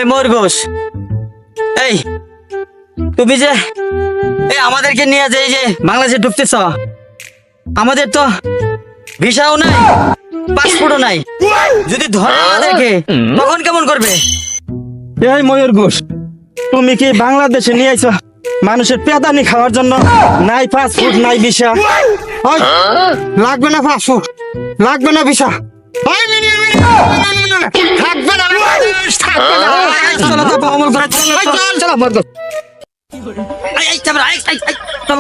এই ময়ূর ঘোষ, এই তুমি যে আমাদেরকে নিয়ে যে এই যে বাংলাদেশে ঢুকতেছ, আমাদের তো ভিসাও নাই, পাসপোর্টও নাই, যদি ধরে আমাদেরকে তখন কেমন করবে? এই ময়ূর ঘোষ, তুমি কি বাংলাদেশে নিয়ে আইছো মানুষের পেদানি খাওয়ার জন্য? নাই পাসপোর্ট নাই ভিসা। ওই, লাগবে না পাসপোর্ট, লাগবে না ভিসা, থাকবে না, থাকবে না। চলো তো অমল করে, চলো ময়ূর ঘোষ। চলো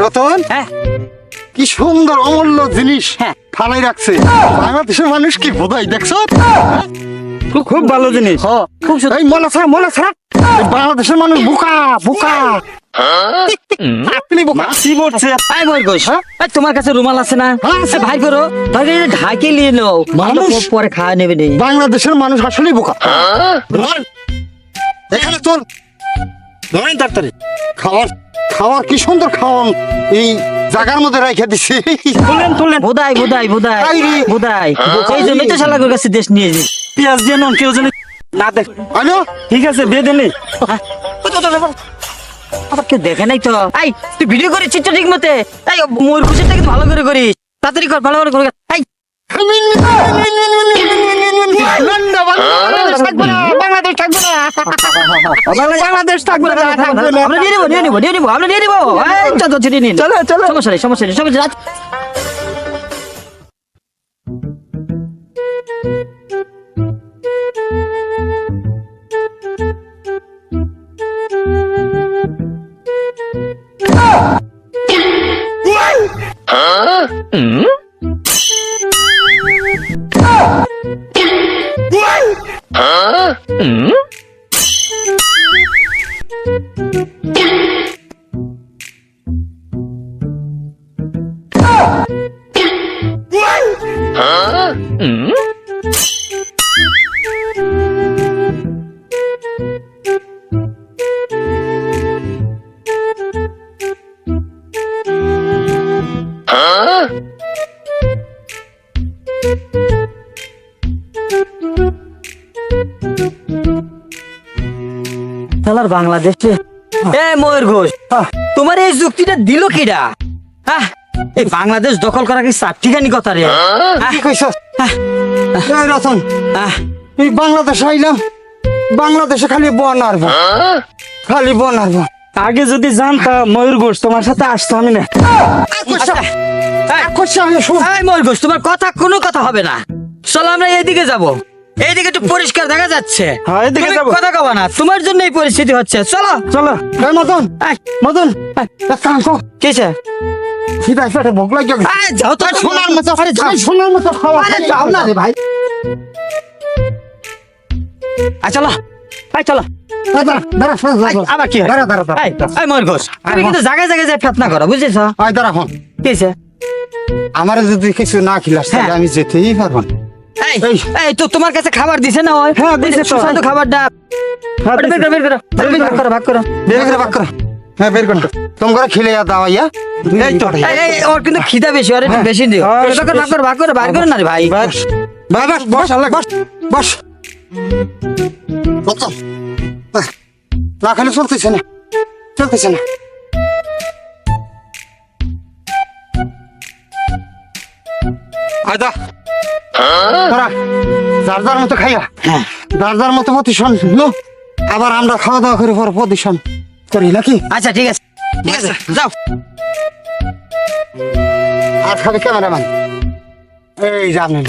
রতন, কি সুন্দর অমূল্য জিনিস ফালাই রাখছে বাংলাদেশের মানুষ। কি বোধাই দেখছো? খুব ভালো জিনিস। এই মলা ছাড়া বাংলাদেশের মানুষ বোকা বোকা। তোমার কাছে রুমাল আছে না? ভাই করো, ঢাকে নিয়ে নাও, মানুষ পরে খাওয়া নেবে নেই। বাংলাদেশের মানুষ আসলে বোকা। এখানে চল, তাড়াতাড়ি খাওয়ার খাওয়ার কি সুন্দর খাওয়ান এই জায়গার মধ্যে রেখে দিছে। বোধাই এই জন্যই তো শালার কাছে দেশ নিয়ে যাই। পেঁয়াজ দিয়ে নন কেউ যেন না দেখ। আলো ঠিক আছে, বেঁধে নে। আবার কেউ দেখে নাই তো। এই তুই ভিডিও করিস তো ঠিক মতে? এই ময়ূর ঘোষেরটা কিন্তু ভালো করে করিস, তাড়াতাড়ি কর, ভালো করে কর। এই বাংলাদেশ থাকবে না। আমরা নিয়ে নিবো। চলো সমস্যা নেই। বাংলাদেশে ময়ূর ঘোষ, তোমার এই যুক্তিটা দিল কিডা? এই বাংলাদেশ দখল করা কি ঠিকানি কথা রে? রতন, এই বাংলাদেশ আইলাম, বাংলাদেশে খালি বন আর আগে যদি জানতাম ময়ূর ঘোষ তোমার সাথে আসতো আমি না। ময়ূর ঘোষ, তোমার কোনো কথা হবে না। চলো আমরা এইদিকে যাবো, এইদিকে একটু পরিষ্কার দেখা যাচ্ছে। কথা কবা না, তোমার জন্য এই পরিস্থিতি হচ্ছে। চলো মদন কেছে ভোগ লাগে। যাও তো, সোনার মতো খাওয়া যাও না রে ভাই। চলো আবার কি ময়ূর ঘোষ, তুমি কিন্তু জায়গায় জায়গায় ফেতনা করো, বুঝেছ? কেছে আমার যদি কিছু না খিলাস আমি যেতেই পারবো না। এই তো তোমার কাছে খাবার দিছে না? খাবারটা ভাগ করো। হ্যাঁ বের করতো তোমরা খেলে দাও ইয়া এই তো ওর কিন্তু খিদা বেশি, আর একটু বেশি দিও। ভাগ করে বার করে না রে ভাই। বস বস বস বস বস না খেলে চলতেছে না চলতেছে না। আয়দা তোরা যার যার মতো খাইয়া যার যার মতো প্রতিশোধ নো, আবার আমরা খাওয়া দাওয়া করে পর প্রতিশোধ করি নাকি? আচ্ছা ঠিক আছে, ঠিক আছে, যাও। আর খাবে ক্যামেরাম্যান এই জানেন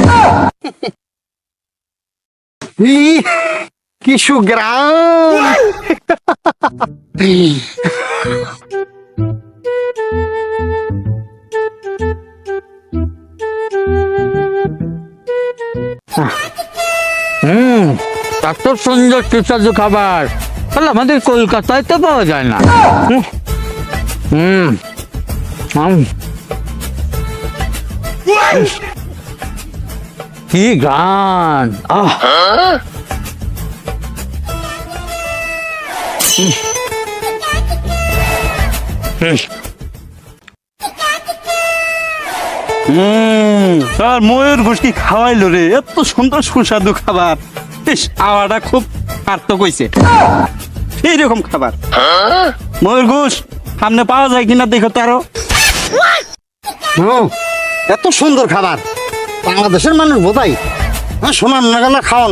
কি সুগ্রাম। এত সুন্দর সুস্বাদু খাবার তাহলে আমাদের কলকাতায় তো পাওয়া যায় না। কি গান! আর ময়ূর ঘোষ কি খাওয়াইলো রে, এত সুন্দর সুস্বাদু খাবার। ইস, আওয়াটা খুব সার্থক হয়েছে। এইরকম খাবার ময়ূর ঘোষ সামনে পাওয়া যায় কিনা দেখো তো আরো। এত সুন্দর খাবার বাংলাদেশের মানুষ বোধাই সোনার নাগালা খাওয়ান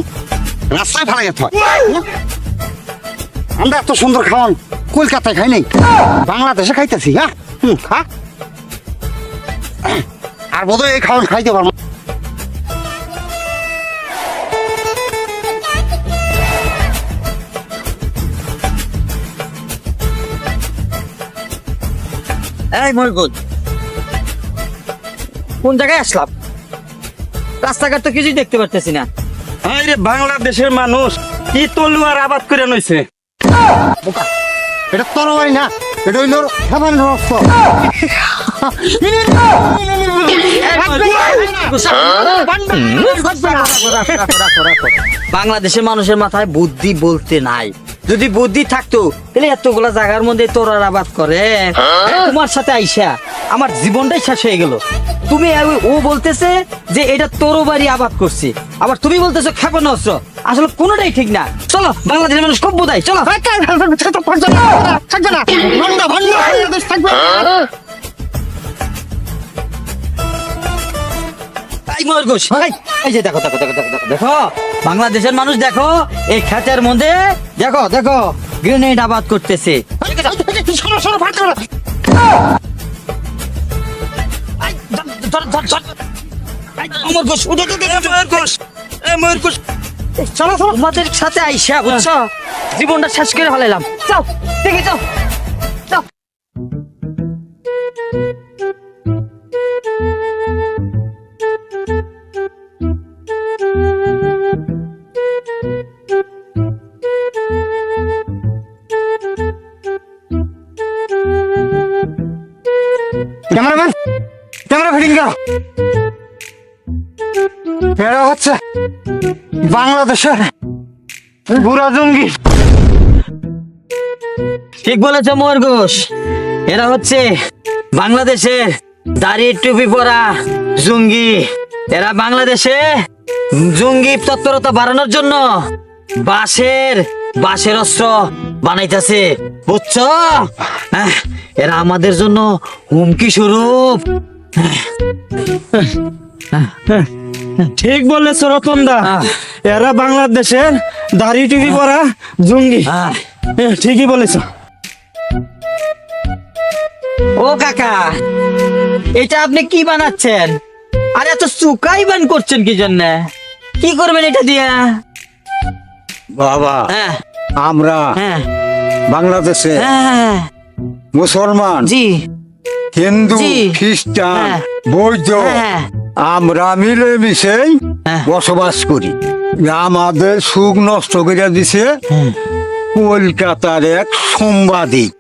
রাস্তায় ভাড়া যেতে হয়। আমরা এত সুন্দর খাওয়ান কলকাতায় খাই নাই, বাংলাদেশে খাইতেছি। হ্যাঁ খা, আর বোধহয় এই খাওয়ান খাইতে পারবো। এই মরগুদ, কোন জায়গায় আসলাম? রাস্তাঘাট তো কিছুই দেখতে পারতেছি না। আরে বাংলাদেশের মানুষ কি তলুয়ার আবাদ করে নইছে। এটা তরবারি না, এটা হইল খাবার রক্ত। বাংলাদেশের মানুষের মাথায় বুদ্ধি বলতে নাই। যদি বুদ্ধি থাকতো তাহলে এতগুলা জায়গার মধ্যে তোরার আবাদ করে। তোমার সাথে আইসা আমার জীবনটাই শেষ হয়ে গেল। তুমি ও বলতেছে যে এটা তোর বাড়ি আবাদ করছে, আবার তুমি বলতেছো ক্ষেপণ অস্ত্র। আসলে কোনোটাই ঠিক না। চলো, বাংলাদেশের মানুষ খুব বোধাই। চলো থাকবে না, ভান্ডা ভান্ডা বাংলাদেশ থাকবে। এই ময়ূর ঘোষ, এই যে দেখো দেখো দেখো দেখো দেখো দেখো বাংলাদেশের মানুষ দেখো এই খেতের মধ্যে দেখো দেখো গ্রেনেড আবাদ করতেছে। তোমাদের সাথে আইসা বুঝছো জীবনটা শেষ করে ফেলাইলাম। যাও দেখে যাও যাও। ক্যামেরাম্যান ক্যামেরা ফিটিং করো। এরা হচ্ছে বাংলাদেশের বুড়া জঙ্গি। ঠিক বলেছ ময়ূর ঘোষ, এরা হচ্ছে বাংলাদেশের দাড়ি টুপি পরা জঙ্গি। এরা বাংলাদেশে জঙ্গি তৎপরতা বাড়ানোর জন্য বাঁশের অস্ত্র বানাইতেছে, বুঝছো? এরা আমাদের জন্য হুমকি স্বরূপ। ঠিক বলেছ রতনদা, এরা বাংলাদেশের দাড়ি টুপি পরা জঙ্গি। ঠিকই বলেছ। ও কাকা, এটা আপনি কি বানাচ্ছেন? আরে এত চুকাই বান করছেন কি জন্য? কি করবেন এটা দিয়া? বাবা হ্যাঁ আমরা হ্যাঁ বাংলাদেশে হ্যাঁ মুসলমান, জি হিন্দু, জি। খ্রিস্টান, হ্যাঁ। বৌদ্ধ হ্যাঁ আমরা মিলেমিশেই হ্যাঁ। বসবাস করি। আমাদের সুখ নষ্ট করে দিছে কলকাতার এক সাংবাদিক।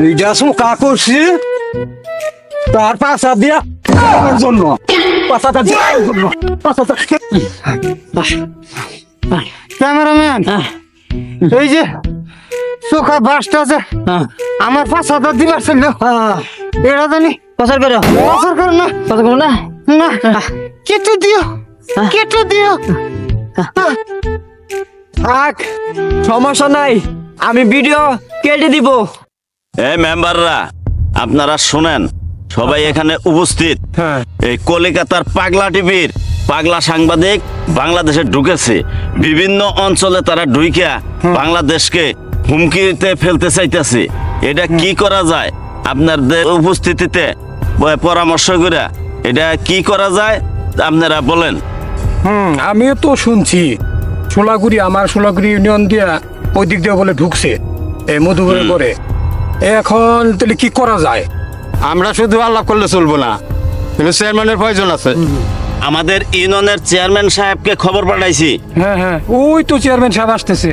এটা চোখা করছি তার পাশা দিয়া আমার জন্য, পাশাটা দেওয়ার জন্য, পাশাটা ক্যামেরাম্যান হ্যাঁ। এই যে চোখা বাসটা আছে আমার 5,000 দিবার ছিল এটা জানি প্রচার করো বছর করে না প্রচার করো না না কেটে দিও কেটে দিও থাক সমস্যা নাই আমি ভিডিও কেটে দিব এই মেম্বাররা আপনারা শুনেন, সবাই এখানে উপস্থিত। এই কলিকাতার পাগলা টিভির পাগলা সাংবাদিক বাংলাদেশে ঢুকেছে। বিভিন্ন অঞ্চলে তারা ঢুইকা বাংলাদেশকে হুমকিতে ফেলতে চাইতেছে। এটা কি করা যায়? আপনাদের উপস্থিতিতে পরামর্শ করে এটা কি করা যায় আপনারা বলেন। আমিও তো শুনছি আমার সোলাগুড়ি ইউনিয়ন দিয়া ওই দিক দিয়ে বলে ঢুকছে এই মধুপুরে করে। এখন তাহলে কি করা যায়? আমরা শুধু আল্লাহ করলে চলবো না, কিন্তু চেয়ারম্যানের প্রয়োজন আছে। আমাদের ইউনিয়নের চেয়ারম্যান সাহেবকে খবর পাঠাইছি। হ্যাঁ হ্যাঁ, ওই তো চেয়ারম্যান সাহেব আসতেছে।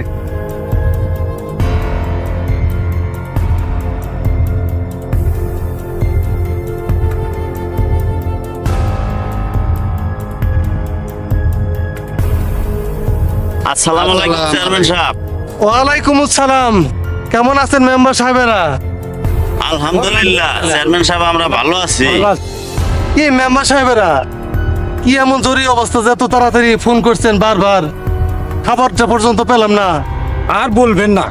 আসসালামু আলাইকুম চেয়ারম্যান সাহেব। ওয়ালাইকুম আসসালাম। কেমন আছেন মেম্বার সাহেবেরা? আলহামদুলিল্লাহ চেয়ারম্যান সাহেব আমরা ভালো আছি। কি মেম্বার সাহেবেরা, কি এমন জরুরি অবস্থা যে এত তাড়াতাড়ি ফোন করছেন বারবার? খাবারটা পর্যন্ত পেলাম না। আর বলবেন না,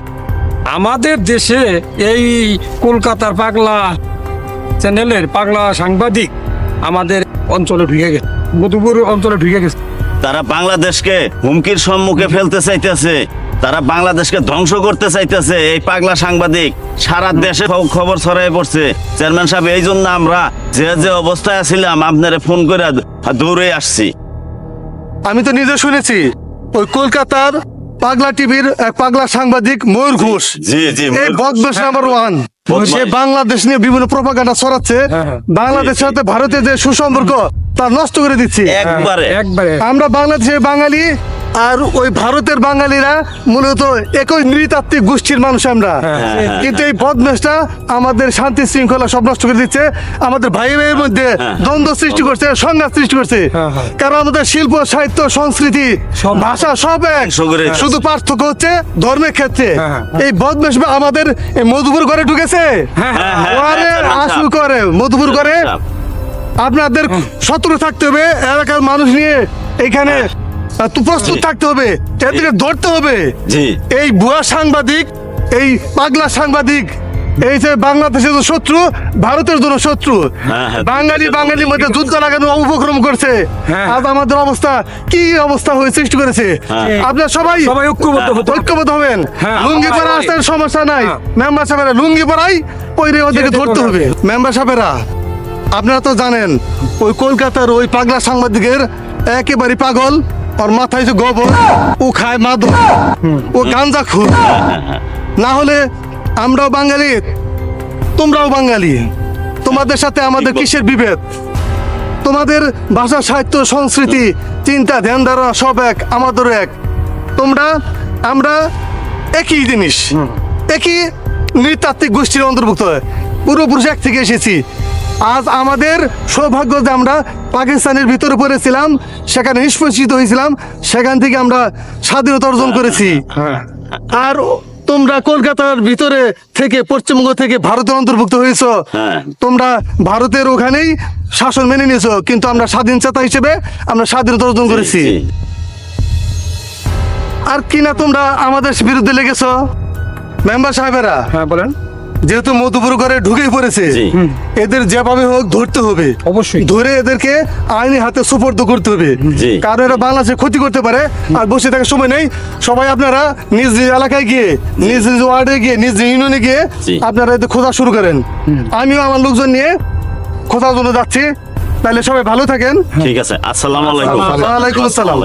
আমাদের দেশে এই কলকাতার পাগলা চ্যানেলের পাগলা সাংবাদিক আমাদের অঞ্চলে ঢুকে গেছে, মধুপুর অঞ্চলে ঢুকে গেছে। তারা বাংলাদেশকে হুমকির সম্মুখে ফেলতে চাইতেছে, তারা বাংলাদেশকে ধ্বংস করতে চাইতেছে। এই পাগলা সাংবাদিক সারা দেশে খবর ছড়াই পড়ছে। চেয়ারম্যান সাহেব, এই জন্য আমরা যে যে অবস্থায় আছিলাম আপনারে ফোন করে দৌড়ে আসছি। আমি তো নিজে শুনেছি ওই কলকাতার পাগলা টিভির এক পাগলা সাংবাদিক ময়ূর ঘোষ, জি জি এই বদমাশ নাম্বার 1, সে বাংলাদেশ নিয়ে বিভিন্ন প্রপাগান্ডা ছড়াচ্ছে। বাংলাদেশের সাথে ভারতের যে সুসম্পর্ক তা নষ্ট করে দিচ্ছে একবারে একবারে আমরা বাংলাদেশের বাঙালি আর ওই ভারতের বাঙালিরা মূলত একই নৃতাত্ত্বিক গোষ্ঠীর মানুষ আমরা। কিন্তু এই বদমাশটা আমাদের শান্তি শৃঙ্খলা সব নষ্ট করে দিচ্ছে, আমাদের ভাই ভাইয়ের মধ্যে দ্বন্দ্ব সৃষ্টি করছে, সংঘাত সৃষ্টি করছে। কারণ আমাদের শিল্প সাহিত্য সংস্কৃতি ভাষা সব এক, শুধু পার্থক্য হচ্ছে ধর্মের ক্ষেত্রে। এই বদমাশ আমাদের এই মধুপুর ঘরে ঢুকেছে, আসু করে মধুপুর করে। আপনাদের সতর্ক থাকতে হবে, এলাকার মানুষ নিয়ে এইখানে প্রস্তুত থাকতে হবে, এদেরকে ধরতে হবে। এই ভুয়া সাংবাদিক, এই পাগলা সাংবাদিক, এই যে বাংলাদেশের শত্রু, ভারতের জন্য শত্রু। বাঙালির মধ্যে যুদ্ধ লাগানো উপক্রম করছে। আজ আমাদের অবস্থা কি অবস্থা হয়ে সৃষ্টি করেছে। আপনারা সবাই ঐক্যবদ্ধ হবেন। লুঙ্গি পরা আসতে সমস্যা নাই, মেম্বার সাহেবেরা লুঙ্গি পরাই ওই ওদেরকে ধরতে হবে। মেম্বার সাহেবেরা আপনারা তো জানেন ওই কলকাতার ওই পাগলা সাংবাদিকের একেবারে পাগল, ওর মাথায় যে গোবর, ও খায় মাদক, ও গাঞ্জা খুর। না হলে আমরাও বাঙালি, তোমরাও বাঙালি, তোমাদের সাথে আমাদের কিসের বিভেদ? তোমাদের ভাষা সাহিত্য সংস্কৃতি চিন্তা ধ্যান ধারণা সব এক, আমাদেরও এক। তোমরা আমরা একই জিনিস, একই নৃতাত্ত্বিক গোষ্ঠীর অন্তর্ভুক্ত, পূর্বপুরুষ এক থেকে এসেছি। আজ আমাদের সৌভাগ্য যে আমরা পাকিস্তানের ভিতরে পড়েছিলাম, সেখানে নিষ্পেষিত হয়েছিলাম, সেখান থেকে আমরা স্বাধীনতা অর্জন করেছি। আর তোমরা কলকাতার ভিতরে থেকে পশ্চিমবঙ্গ থেকে ভারতের অন্তর্ভুক্ত হয়েছ, তোমরা ভারতের ওখানেই শাসন মেনে নিয়েছো, কিন্তু আমরা স্বাধীনচেতা হিসেবে আমরা স্বাধীনতা অর্জন করেছি। আর কিনা তোমরা আমাদের বিরুদ্ধে লেগেছ। মেম্বার সাহেবেরা, হ্যাঁ বলেন। যেহেতু মধুপুর ঘরে ঢুকেই পড়েছে, এদের যেভাবে হোক ধরতে হবে, অবশ্যই ধরে এদেরকে আইনি হাতে সুপর্দ করতে হবে, কারণ এরা বাংলাদেশে ক্ষতি করতে পারে। আর বসে থাকার সময় নেই, সবাই আপনারা নিজ নিজ এলাকায় গিয়ে, নিজ নিজ ওয়ার্ডে গিয়ে, নিজ নিজ ইউনিয়নে গিয়ে আপনারা এদের খোঁজা শুরু করেন। আমিও আমার লোকজন নিয়ে খোঁজার জন্য যাচ্ছি। তাহলে সবাই ভালো থাকেন। ঠিক আছে, আসসালামু আলাইকুম। ওয়ালাইকুম আসসালাম।